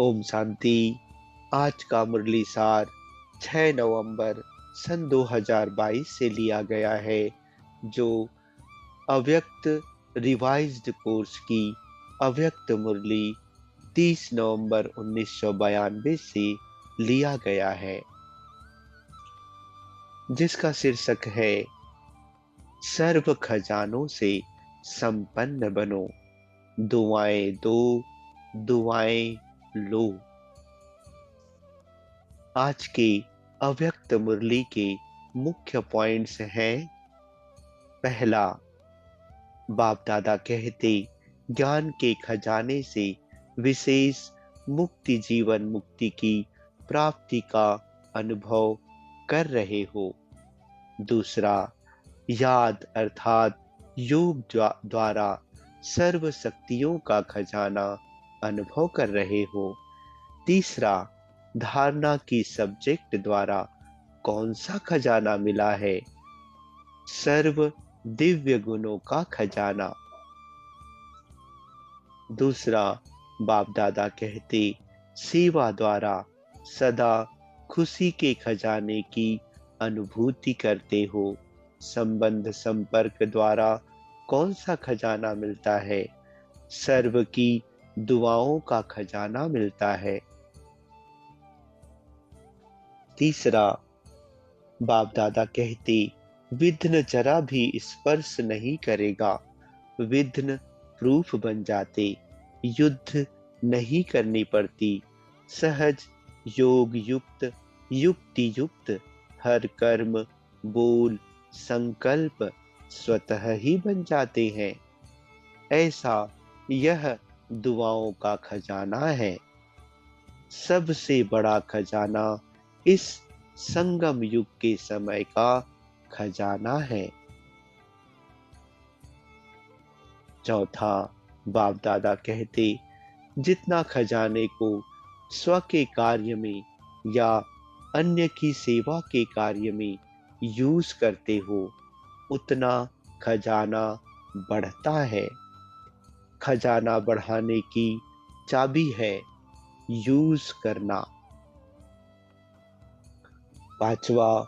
ओम शांति। आज का मुरली सार 6 नवंबर सन 2022 से लिया गया है, जो अव्यक्त रिवाइज्ड कोर्स की अव्यक्त मुरली 30 नवंबर 1992 से लिया गया है, जिसका शीर्षक है सर्व खजानों से संपन्न बनो, दुआएं दो, दुआएं लो। आज के अव्यक्त मुरली के मुख्य पॉइंट्स हैं। पहला, बाप दादा कहते ज्ञान के खजाने से विशेष मुक्ति जीवन मुक्ति की प्राप्ति का अनुभव कर रहे हो। दूसरा, याद अर्थात योग द्वारा सर्व शक्तियों का खजाना अनुभव कर रहे हो। तीसरा, धारणा की सब्जेक्ट द्वारा कौन सा खजाना मिला है? सर्व दिव्य गुणों का खजाना। दूसरा, बाप दादा कहते सेवा द्वारा सदा खुशी के खजाने की अनुभूति करते हो। संबंध संपर्क द्वारा कौन सा खजाना मिलता है? सर्व की दुआओं का खजाना मिलता है। तीसरा, बाप दादा कहते विघ्न जरा भी स्पर्श नहीं करेगा, विघ्न प्रूफ बन जाते, युद्ध नहीं करनी पड़ती, सहज योग युक्त युक्ति युक्त हर कर्म बोल संकल्प स्वतः ही बन जाते हैं। ऐसा यह दुआओं का खजाना है। सबसे बड़ा खजाना इस संगम युग के समय का खजाना है। चौथा, बाप दादा कहते जितना खजाने को स्व के कार्य में या अन्य की सेवा के कार्य में यूज करते हो, उतना खजाना बढ़ता है। खजाना बढ़ाने की चाबी है यूज करना। पांचवा,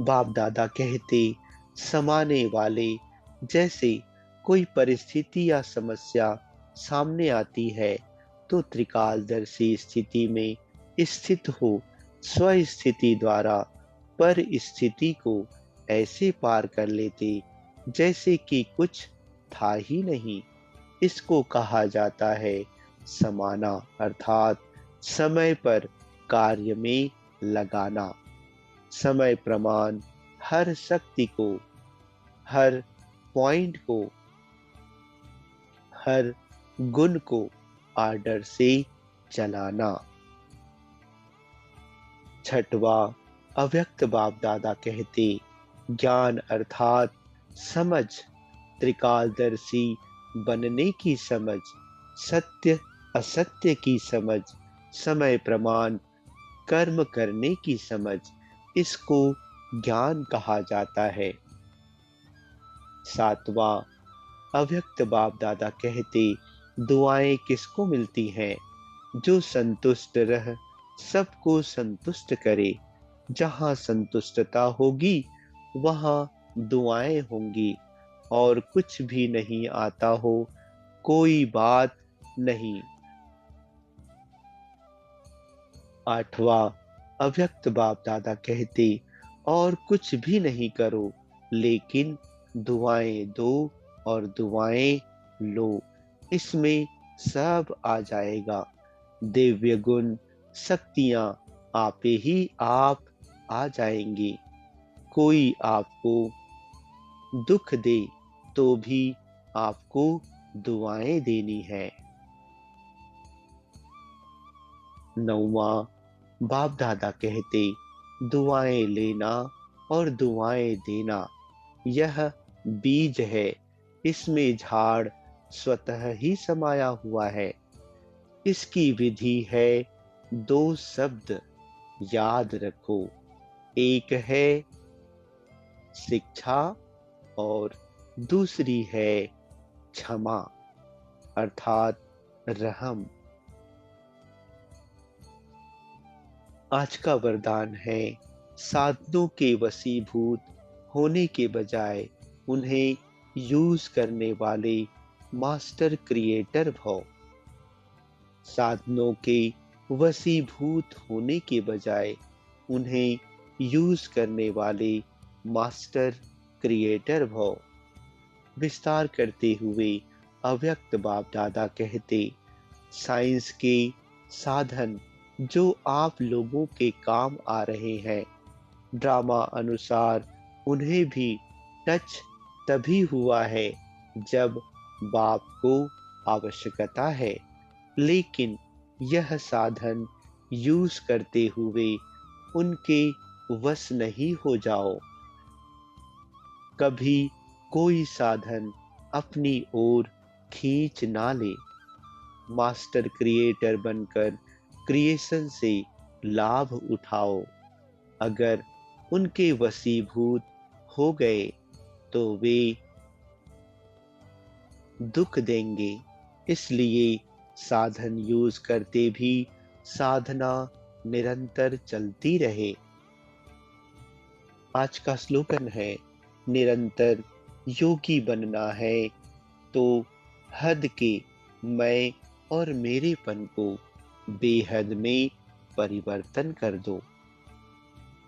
बाप दादा कहते समाने वाले जैसे कोई परिस्थिति या समस्या सामने आती है तो त्रिकालदर्शी स्थिति में स्थित हो स्व स्थिति द्वारा पर स्थिति को ऐसे पार कर लेते जैसे कि कुछ था ही नहीं। इसको कहा जाता है समाना, अर्थात समय पर कार्य में लगाना। समय प्रमाण हर शक्ति को, हर पॉइंट को, हर गुण को आर्डर से चलाना। छठवा, अव्यक्त बाप दादा कहते ज्ञान अर्थात समझ, त्रिकालदर्शी बनने की समझ, सत्य असत्य की समझ, समय प्रमाण कर्म करने की समझ, इसको ज्ञान कहा जाता है। सातवां, अव्यक्त बाप दादा कहते दुआएं किसको मिलती हैं? जो संतुष्ट रह सबको संतुष्ट करे। जहां संतुष्टता होगी वहां दुआएं होंगी, और कुछ भी नहीं आता हो कोई बात नहीं। आठवां, अव्यक्त बाप दादा कहते और कुछ भी नहीं करो, लेकिन दुआएं दो और दुआएं लो, इसमें सब आ जाएगा। दिव्य गुण शक्तियां आपे ही आप आ जाएंगी। कोई आपको दुख दे तो भी आपको दुआएं देनी है। नौवां, बाप दादा कहते दुआएं लेना और दुआएं देना यह बीज है, इसमें झाड़ स्वतः ही समाया हुआ है। इसकी विधि है दो शब्द, याद रखो। एक है शिक्षा और दूसरी है क्षमा, अर्थात रहम। आज का वरदान है साधनों के वशीभूत होने के बजाय उन्हें यूज करने वाले मास्टर क्रिएटर भव। साधनों के वशीभूत होने के बजाय उन्हें यूज करने वाले मास्टर क्रिएटर भव। विस्तार करते हुए अव्यक्त बाप दादा कहते, साइंस के साधन जो आप लोगों के काम आ रहे हैं, ड्रामा अनुसार उन्हें भी टच तभी हुआ है जब बाप को आवश्यकता है, लेकिन यह साधन यूज करते हुए उनके वश नहीं हो जाओ। कभी कोई साधन अपनी ओर खींच ना ले। मास्टर क्रिएटर बनकर क्रिएशन से लाभ उठाओ। अगर उनके वशीभूत हो गए तो वे दुख देंगे, इसलिए साधन यूज करते भी साधना निरंतर चलती रहे। आज का स्लोगन है, निरंतर योगी बनना है तो हद के मैं और मेरेपन को बेहद में परिवर्तन कर दो।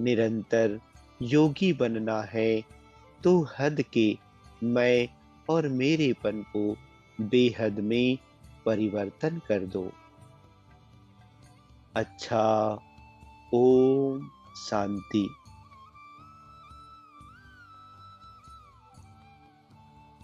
निरंतर योगी बनना है तो हद के मैं और मेरेपन को बेहद में परिवर्तन कर दो। अच्छा, ओम शांति।